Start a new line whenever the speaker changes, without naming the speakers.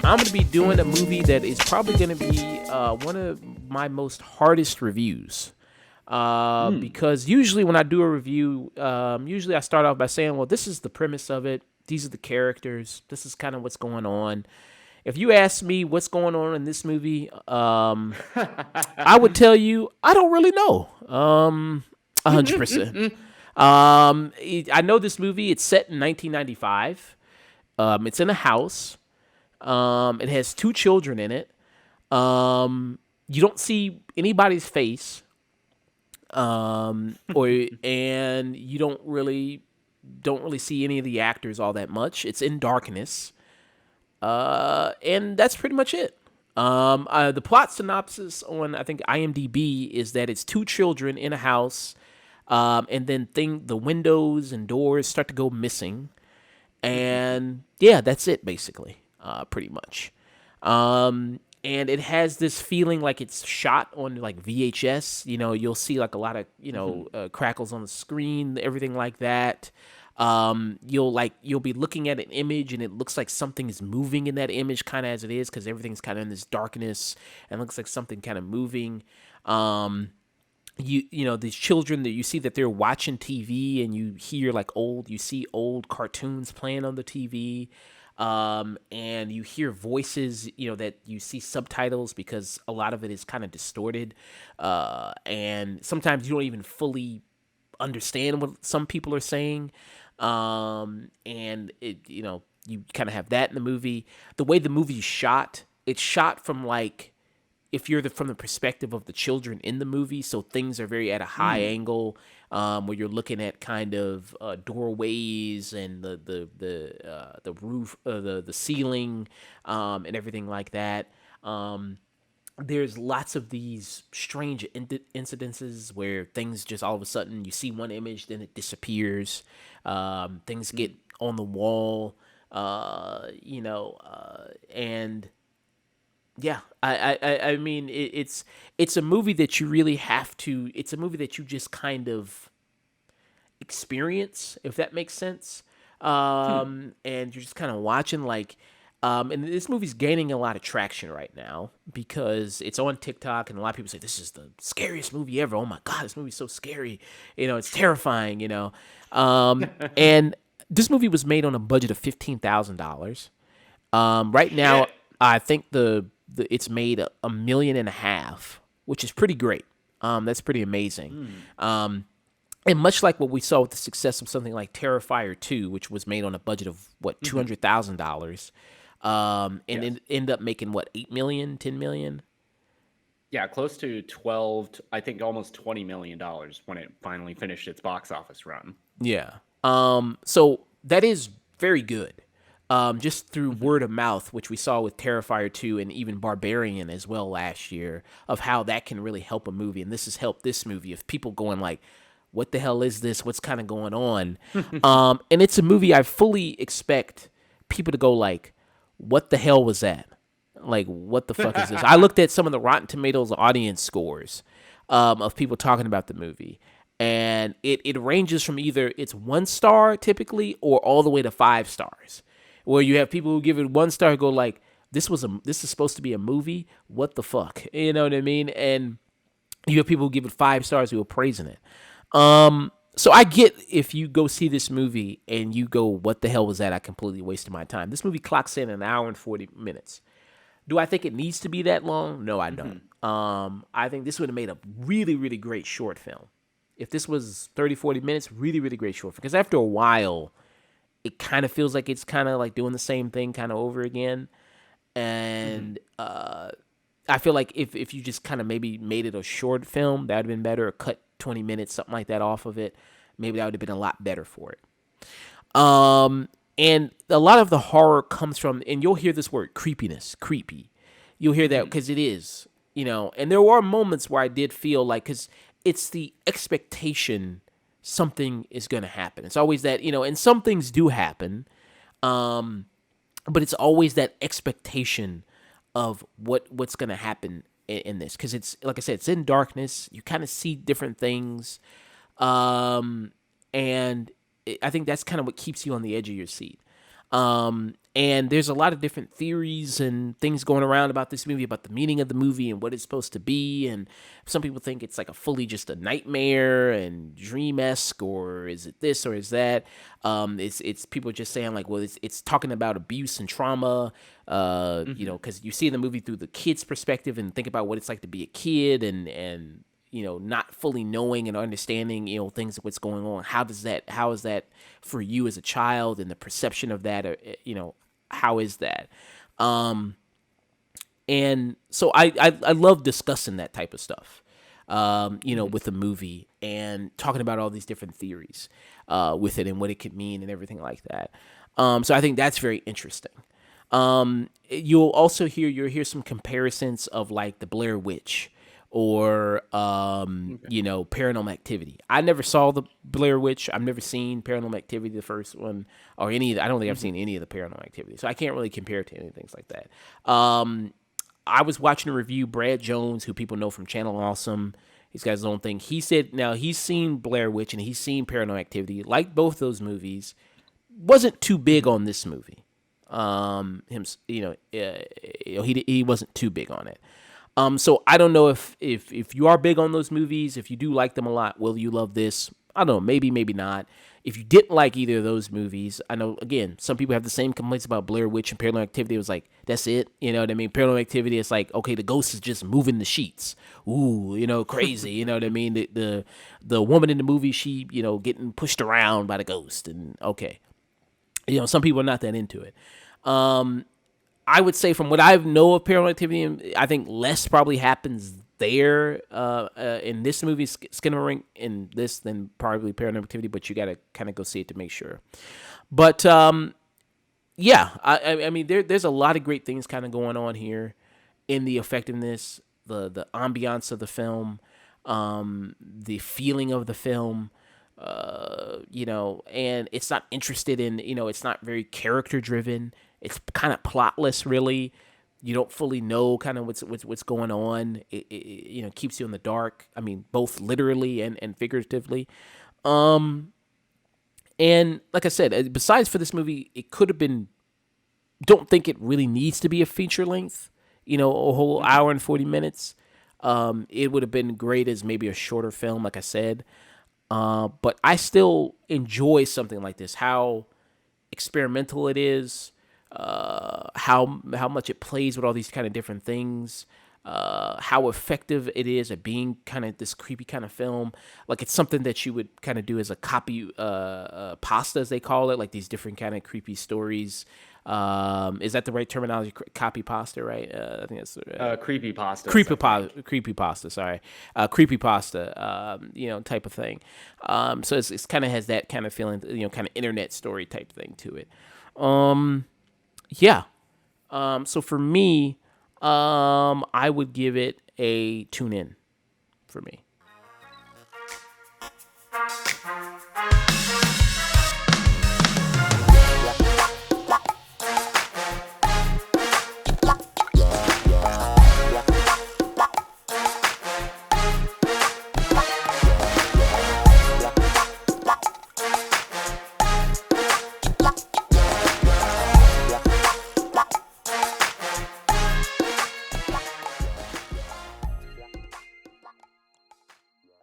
I'm going to be doing a movie that is probably going to be one of my most hardest reviews. Because usually when I do a review, usually I start off by saying, well, this is the premise of it. These are the characters. This is kind of what's going on. If you ask me what's going on in this movie, I would tell you I don't really know. 100%. I know this movie. It's set in 1995. It's in a house. It has two children in it. You don't see anybody's face. And you don't really see any of the actors all that much. It's in darkness. And that's pretty much it. The plot synopsis on, I think, IMDb is that it's two children in a house, and then the windows and doors start to go missing. And yeah, that's it basically, pretty much. And it has this feeling like it's shot on like VHS. You know, you'll see like a lot of, crackles on the screen, everything like that. You'll be looking at an image and it looks like something is moving in that image, kind of as it is, because everything's kind of in this darkness and looks like something kind of moving. These children that you see that they're watching TV, and you see old cartoons playing on the TV. And you hear voices, that you see subtitles because a lot of it is kind of distorted. And sometimes you don't even fully understand what some people are saying. And you kind of have that in the movie. The way the movie is shot, it's shot from if you're from the perspective of the children in the movie, so things are very at a high angle, where you're looking at kind of doorways and the roof, the ceiling, and everything like that. There's lots of these strange incidences where things just all of a sudden you see one image, then it disappears. Things get on the wall, and yeah, I mean, it's a movie that you really have to. It's a movie that you just kind of experience, if that makes sense. And you're just kind of watching and this movie's gaining a lot of traction right now because it's on TikTok, and a lot of people say this is the scariest movie ever. Oh my God, this movie's so scary. It's terrifying. And this movie was made on a budget of $15,000. Right now, I think it's made $1.5 million, which is pretty great. That's pretty amazing. And much like what we saw with the success of something like Terrifier 2, which was made on a budget of $200,000, and it ended up making $8 million, $10 million.
Yeah, close to 12, I think almost $20 million when it finally finished its box office run.
Yeah. So that is very good. Just through word of mouth, which we saw with Terrifier 2 and even Barbarian as well last year, of how that can really help a movie. And this has helped this movie of people going what the hell is this? What's kind of going on? And it's a movie I fully expect people to go what the hell was that? What the fuck is this? I looked at some of the Rotten Tomatoes audience scores of people talking about the movie. And it ranges from either it's 1 star typically or all the way to 5 stars. Where you have people who give it 1 star go this is supposed to be a movie? What the fuck? You know what I mean? And you have people who give it 5 stars who are praising it. So I get if you go see this movie and you go, what the hell was that? I completely wasted my time. This movie clocks in 1 hour and 40 minutes. Do I think it needs to be that long? No, I don't. I think this would have made a really, really great short film. If this was 30, 40 minutes, really, really great short film. Because after a while, it kind of feels like it's kind of doing the same thing kind of over again. And I feel like if you just kind of maybe made it a short film, that would have been better, or cut 20 minutes, something like that off of it. Maybe that would have been a lot better for it. And a lot of the horror comes from, and you'll hear this word, creepiness, creepy. You'll hear that because it is, and there were moments where I did feel because it's the expectation something is going to happen. It's always that, and some things do happen, but it's always that expectation of what's going to happen in this, because it's like I said, it's in darkness. You kind of see different things, um, and I think that's kind of what keeps you on the edge of your seat. And there's a lot of different theories and things going around about this movie, about the meaning of the movie and what it's supposed to be. And some people think it's like a fully just a nightmare and dream-esque, or is it this or is that? It's people just saying like, well, it's talking about abuse and trauma,
Hmm.
because you see the movie through the kid's perspective and think about what it's like to be a kid and not fully knowing and understanding, things what's going on. How is that for you as a child, and the perception of that, how is that? Um, and so I love discussing that type of stuff,
Hmm.
with the movie and talking about all these different theories, with it and what it could mean and everything like that. So I think that's very interesting. You'll hear some comparisons of like the Blair Witch, or
Okay.
Paranormal Activity. I never saw the Blair Witch. I've never seen Paranormal Activity, the first one, or I don't think I've
Hmm.
seen any of the Paranormal Activity, so I can't really compare it to anything like that. I was watching a review. Brad Jones, who people know from Channel Awesome, he's got his own thing. He said now he's seen Blair Witch and he's seen Paranormal Activity. Like both those movies, wasn't too big
Hmm.
on this movie. Him, he wasn't too big on it. So I don't know if you are big on those movies, if you do like them a lot, will you love this? I don't know, maybe not. If you didn't like either of those movies, I know again some people have the same complaints about Blair Witch and Paranormal Activity. It was like that's it, you know what I mean? Paranormal Activity, it's like okay, the ghost is just moving the sheets, ooh, crazy, you know what I mean? The woman in the movie, she getting pushed around by the ghost, and okay, some people are not that into it. Um, I would say from what I know of Paranormal Activity, I think less probably happens there, in this movie, Skinnamarink, in this, than probably Paranormal Activity. But you got to kind of go see it to make sure. But yeah, I mean there's a lot of great things kind of going on here in the effectiveness, the ambiance of the film, the feeling of the film. And it's not interested in, it's not very character driven. It's kind of plotless, really. You don't fully know kind of what's going on. It keeps you in the dark. I mean, both literally and figuratively. Um, and like I said, besides for this movie, it could have been. Don't think it really needs to be a feature length. A whole
Hmm.
hour and 40 minutes. It would have been great as maybe a shorter film, like I said. But I still enjoy something like this. How experimental it is, how much it plays with all these kind of different things, how effective it is at being kind of this creepy kind of film. Like it's something that you would kind of do as a copy pasta, as they call it, like these different kind of creepy stories. Is that the right terminology? Copy pasta, right? I think that's
Creepy pastas, I think.
creepy pasta. Sorry, creepy pasta. Type of thing. So it's kind of has that kind of feeling, kind of internet story type thing to it. Yeah. So for me, I would give it a tune in for me.